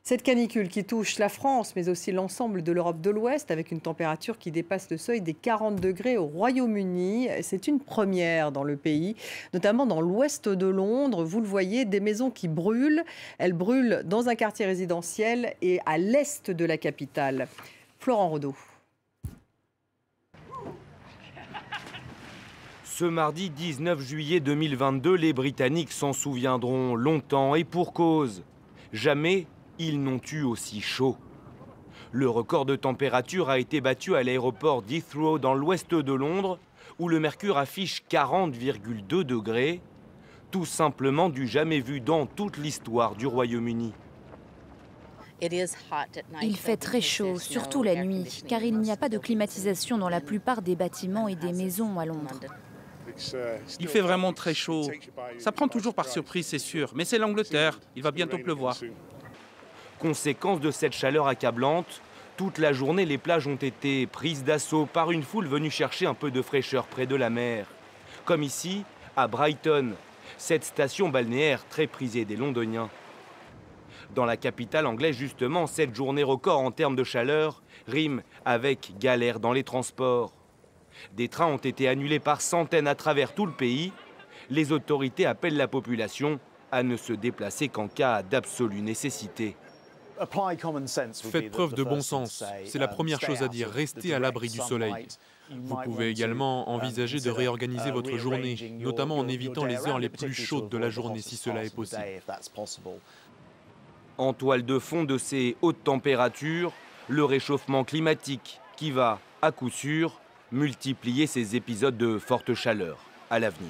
Cette canicule qui touche la France, mais aussi l'ensemble de l'Europe de l'Ouest, avec une température qui dépasse le seuil des 40 degrés au Royaume-Uni, c'est une première dans le pays, notamment dans l'ouest de Londres. Vous le voyez, des maisons qui brûlent. Elles brûlent dans un quartier résidentiel et à l'est de la capitale. Florent Rodeau. Ce mardi 19 juillet 2022, les Britanniques s'en souviendront longtemps et pour cause. Jamais ils n'ont eu aussi chaud. Le record de température a été battu à l'aéroport d'Heathrow dans l'ouest de Londres, où le mercure affiche 40,2 degrés, tout simplement du jamais vu dans toute l'histoire du Royaume-Uni. Il fait très chaud, surtout la nuit, car il n'y a pas de climatisation dans la plupart des bâtiments et des maisons à Londres. Il fait vraiment très chaud. Ça prend toujours par surprise, c'est sûr. Mais c'est l'Angleterre, il va bientôt pleuvoir. Conséquence de cette chaleur accablante, toute la journée, les plages ont été prises d'assaut par une foule venue chercher un peu de fraîcheur près de la mer. Comme ici, à Brighton, cette station balnéaire très prisée des Londoniens. Dans la capitale anglaise, justement, cette journée record en termes de chaleur rime avec galère dans les transports. Des trains ont été annulés par centaines à travers tout le pays. Les autorités appellent la population à ne se déplacer qu'en cas d'absolue nécessité. Faites preuve de bon sens. C'est la première chose à dire. Restez à l'abri du soleil. Vous pouvez également envisager de réorganiser votre journée, notamment en évitant les heures les plus chaudes de la journée si cela est possible. En toile de fond de ces hautes températures, le réchauffement climatique qui va, à coup sûr, multiplier ces épisodes de forte chaleur à l'avenir.